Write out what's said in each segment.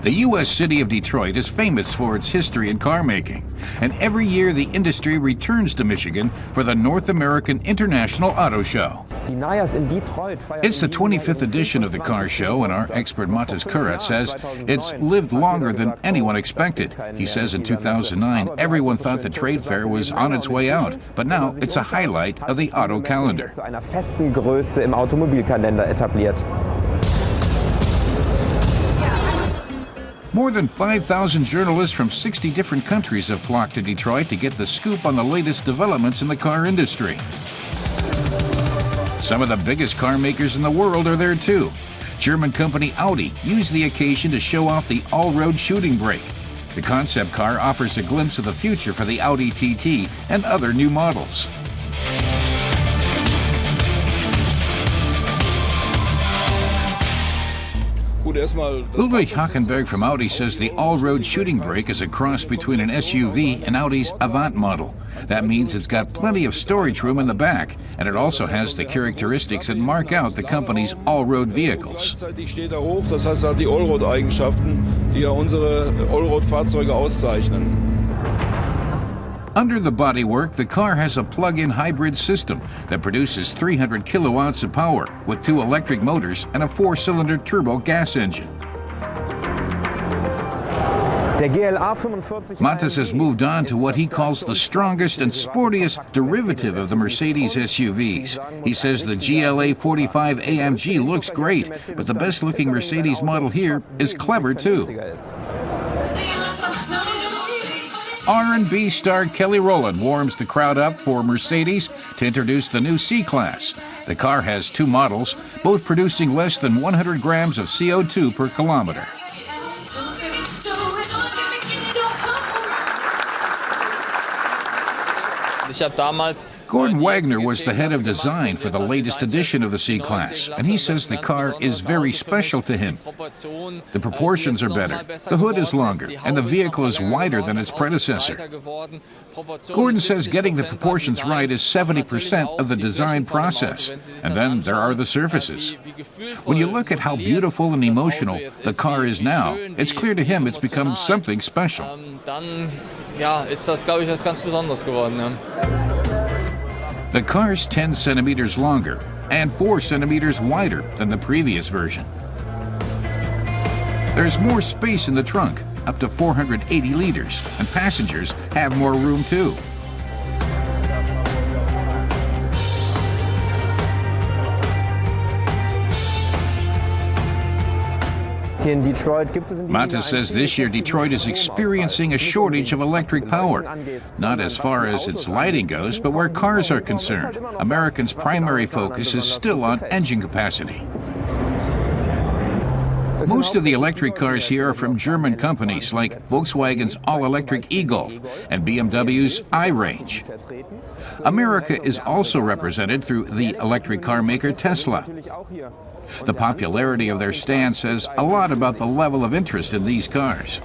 The U.S. city of Detroit is famous for its history in car making, and every year the industry returns to Michigan for the North American International Auto Show. It's the 25th edition of the car show, and our expert Matas Kurat says it's lived longer than anyone expected. He says in 2009, everyone thought the trade fair was on its way out, but now it's a highlight of the auto calendar. More than 5,000 journalists from 60 different countries have flocked to Detroit to get the scoop on the latest developments in the car industry. Some of the biggest car makers in the world are there too. German company Audi used the occasion to show off the all-road shooting brake. The concept car offers a glimpse of the future for the Audi TT and other new models. Ulrich Hackenberg from Audi says the all-road shooting brake is a cross between an SUV and Audi's Avant model. That means it's got plenty of storage room in the back, and it also has the characteristics that mark out the company's all-road vehicles. Das heißt, er hat die Allroad-Eigenschaften, die unsere Allroad-Fahrzeuge auszeichnen. Under the bodywork, the car has a plug-in hybrid system that produces 300 kilowatts of power with 2 electric motors and a 4-cylinder turbo gas engine. Matas has moved on to what he calls the strongest and sportiest derivative of the Mercedes SUVs. He says the GLA 45 AMG looks great, but the best-looking Mercedes model here is clever too. R&B star Kelly Rowland warms the crowd up for Mercedes to introduce the new C-Class. The car has 2 models, both producing less than 100 grams of CO2 per kilometer. Gordon Wagner was the head of design for the latest edition of the C-Class, and he says the car is very special to him. The proportions are better, the hood is longer, and the vehicle is wider than its predecessor. Gordon says getting the proportions right is 70% of the design process, and then there are the surfaces. When you look at how beautiful and emotional the car is now, it's clear to him it's become something special. The car's 10 centimeters longer and 4 centimeters wider than the previous version. There's more space in the trunk, up to 480 liters, and passengers have more room too. Matas says this year Detroit is experiencing a shortage of electric power. Not as far as its lighting goes, but where cars are concerned. Americans' primary focus is still on engine capacity. Most of the electric cars here are from German companies like Volkswagen's all-electric e-Golf and BMW's iRange. America is also represented through the electric car maker Tesla. The popularity of their stand says a lot about the level of interest in these cars.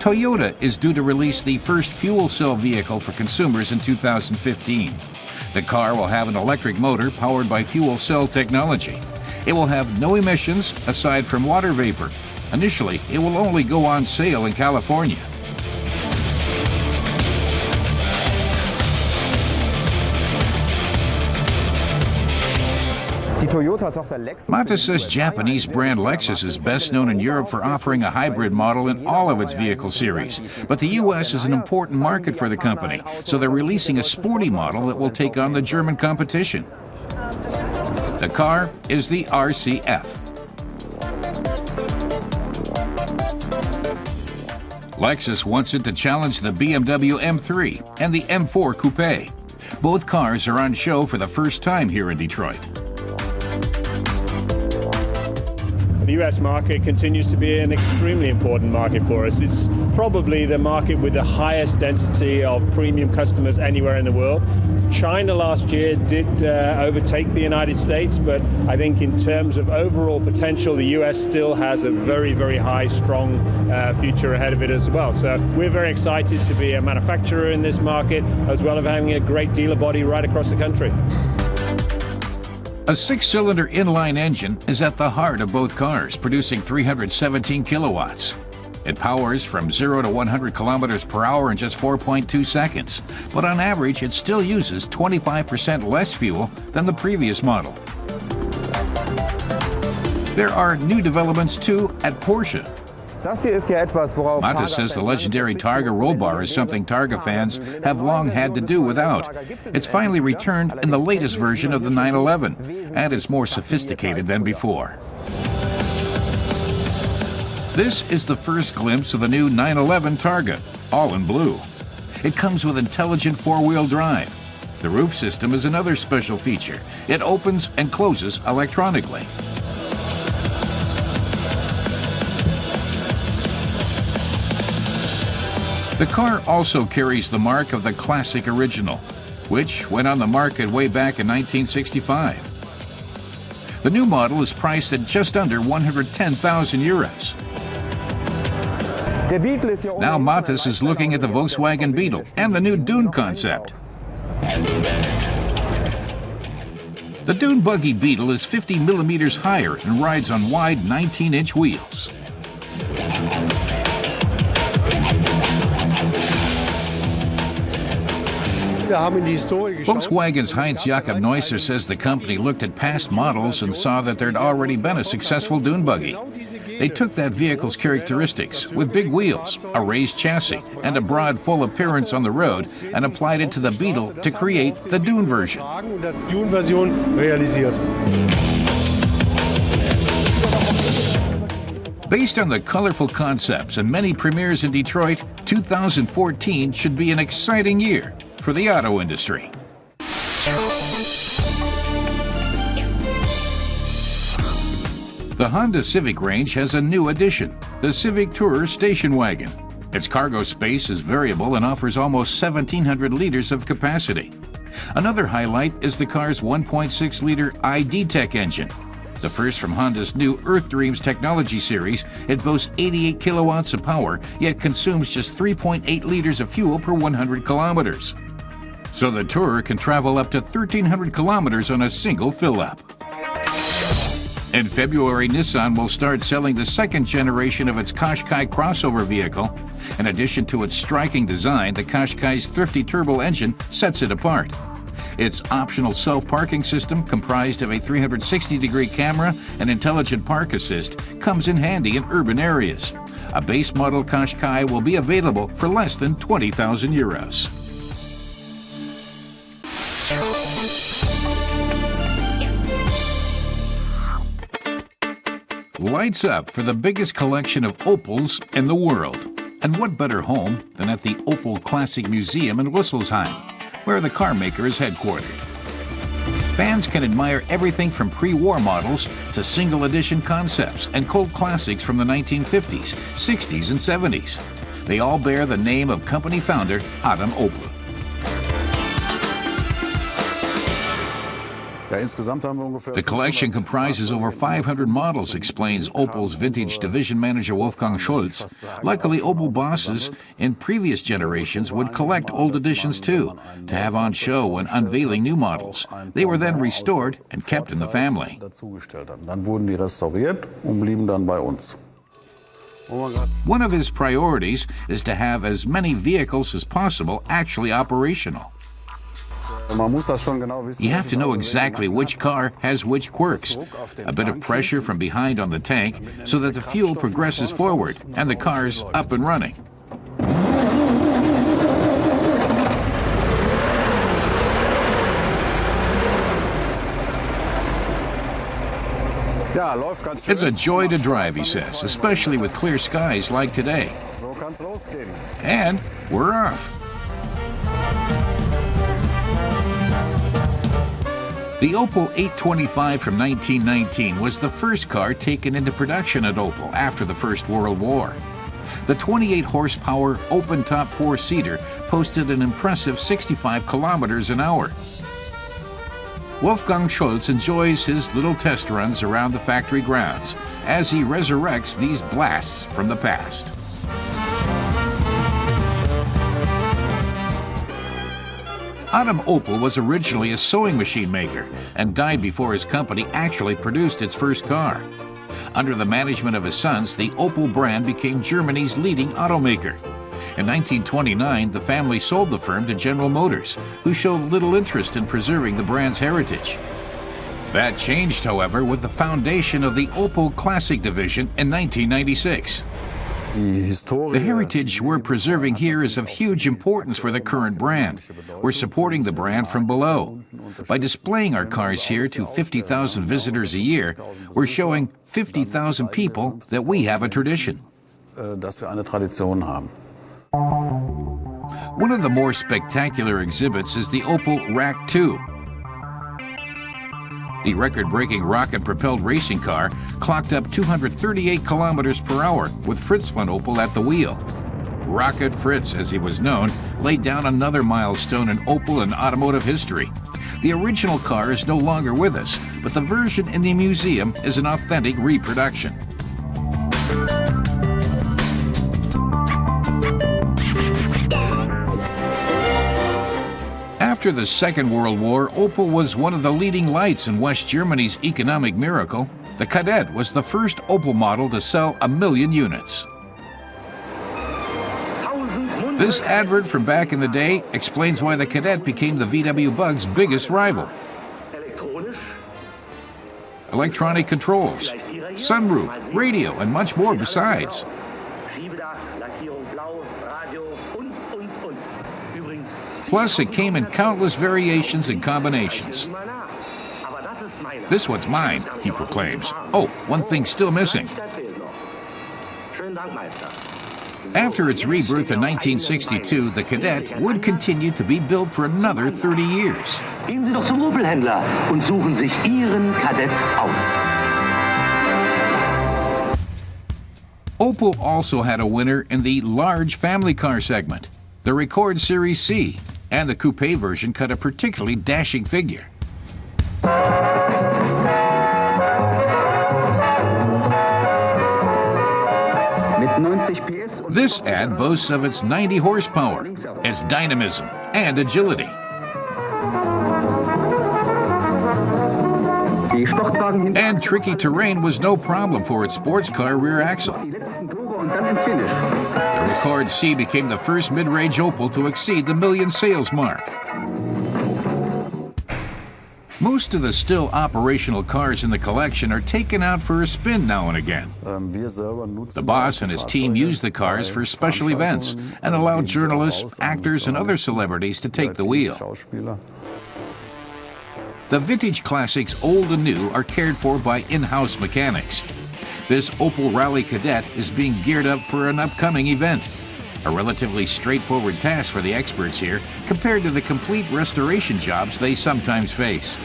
Toyota is due to release the first fuel cell vehicle for consumers in 2015. The car will have an electric motor powered by fuel cell technology. It will have no emissions aside from water vapor. Initially, it will only go on sale in California. Matas says Japanese brand Lexus is best known in Europe for offering a hybrid model in all of its vehicle series. But the U.S. is an important market for the company, so they're releasing a sporty model that will take on the German competition. The car is the RCF. Lexus wants it to challenge the BMW M3 and the M4 Coupe. Both cars are on show for the first time here in Detroit. The US market continues to be an extremely important market for us. It's probably the market with the highest density of premium customers anywhere in the world. China last year did overtake the United States, but I think in terms of overall potential, the US still has a very, very high, strong future ahead of it as well. So we're very excited to be a manufacturer in this market, as well as having a great dealer body right across the country. A six-cylinder inline engine is at the heart of both cars, producing 317 kilowatts. It powers from 0 to 100 kilometers per hour in just 4.2 seconds, but on average it still uses 25% less fuel than the previous model. There are new developments too at Porsche. Mattes says the legendary Targa roll bar is something Targa fans have long had to do without. It's finally returned in the latest version of the 911, and it's more sophisticated than before. This is the first glimpse of the new 911 Targa, all in blue. It comes with intelligent four-wheel drive. The roof system is another special feature. It opens and closes electronically. The car also carries the mark of the classic original, which went on the market way back in 1965. The new model is priced at just under 110,000 euros. Now Mattes is looking at the Volkswagen Beetle and the new Dune concept. The Dune Buggy Beetle is 50 millimeters higher and rides on wide 19-inch wheels. Volkswagen's Heinz-Jakob Neusser says the company looked at past models and saw that there'd already been a successful dune buggy. They took that vehicle's characteristics, with big wheels, a raised chassis, and a broad, full appearance on the road, and applied it to the Beetle to create the Dune version. Based on the colorful concepts and many premieres in Detroit, 2014 should be an exciting year for the auto industry. The Honda Civic range has a new addition, the Civic Tourer station wagon. Its cargo space is variable and offers almost 1,700 liters of capacity. Another highlight is the car's 1.6-liter ID-Tech engine. The first from Honda's new Earth Dreams technology series, it boasts 88 kilowatts of power, yet consumes just 3.8 liters of fuel per 100 kilometers. So the Tourer can travel up to 1,300 kilometers on a single fill-up. In February, Nissan will start selling the second generation of its Qashqai crossover vehicle. In addition to its striking design, the Qashqai's thrifty turbo engine sets it apart. Its optional self-parking system, comprised of a 360-degree camera and intelligent park assist, comes in handy in urban areas. A base model Qashqai will be available for less than 20,000 euros. Lights up for the biggest collection of Opels in the world. And what better home than at the Opel Classic Museum in Rüsselsheim, where the car maker is headquartered. Fans can admire everything from pre-war models to single edition concepts and cult classics from the 1950s, 60s, and 70s. They all bear the name of company founder Adam Opel. The collection comprises over 500 models, explains Opel's vintage division manager Wolfgang Schulz. Luckily, Opel bosses in previous generations would collect old editions too, to have on show when unveiling new models. They were then restored and kept in the family. One of his priorities is to have as many vehicles as possible actually operational. You have to know exactly which car has which quirks. A bit of pressure from behind on the tank so that the fuel progresses forward and the car's up and running. It's a joy to drive, he says, especially with clear skies like today. And we're off. The Opel 825 from 1919 was the first car taken into production at Opel after the First World War. The 28-horsepower open-top four-seater posted an impressive 65 kilometers an hour. Wolfgang Schulz enjoys his little test runs around the factory grounds as he resurrects these blasts from the past. Adam Opel was originally a sewing machine maker and died before his company actually produced its first car. Under the management of his sons, the Opel brand became Germany's leading automaker. In 1929, the family sold the firm to General Motors, who showed little interest in preserving the brand's heritage. That changed, however, with the foundation of the Opel Classic division in 1996. The heritage we're preserving here is of huge importance for the current brand. We're supporting the brand from below. By displaying our cars here to 50,000 visitors a year, we're showing 50,000 people that we have a tradition. One of the more spectacular exhibits is the Opel Rack 2. The record-breaking rocket-propelled racing car clocked up 238 kilometers per hour with Fritz von Opel at the wheel. Rocket Fritz, as he was known, laid down another milestone in Opel and automotive history. The original car is no longer with us, but the version in the museum is an authentic reproduction. After the Second World War, Opel was one of the leading lights in West Germany's economic miracle. The Kadett was the first Opel model to sell 1 million units. This advert from back in the day explains why the Kadett became the VW Bug's biggest rival. Electronic controls, sunroof, radio, and much more besides. Plus, it came in countless variations and combinations. This one's mine, he proclaims. Oh, one thing's still missing. After its rebirth in 1962, the Kadett would continue to be built for another 30 years. Gehen Sie doch zum Opel-Händler und suchen sich Ihren Kadett aus. Opel also had a winner in the large family car segment. The Record Series C and the coupe version cut a particularly dashing figure. This ad boasts of its 90 horsepower, its dynamism, and agility. And tricky terrain was no problem for its sports car rear axle. The Record C became the first mid-range Opel to exceed the 1 million sales mark. Most of the still operational cars in the collection are taken out for a spin now and again. The boss and his team use the cars for special events and allow journalists, actors, and other celebrities to take the wheel. The vintage classics, old and new, are cared for by in-house mechanics. This Opel Rally Kadett is being geared up for an upcoming event. A relatively straightforward task for the experts here compared to the complete restoration jobs they sometimes face.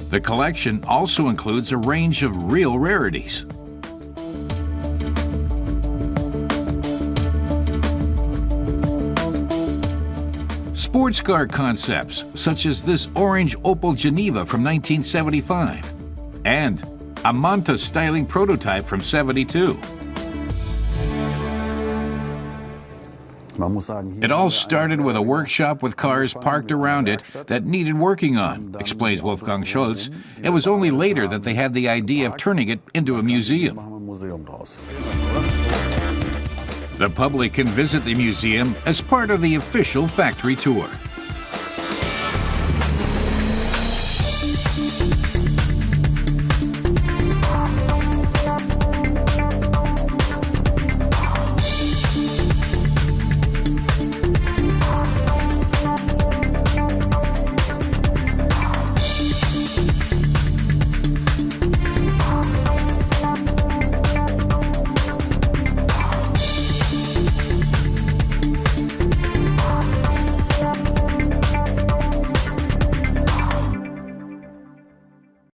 The collection also includes a range of real rarities. Sports car concepts, such as this orange Opel Geneva from 1975, and a Manta styling prototype from '72. It all started with a workshop with cars parked around it that needed working on, explains Wolfgang Schulz. It was only later that they had the idea of turning it into a museum. The public can visit the museum as part of the official factory tour.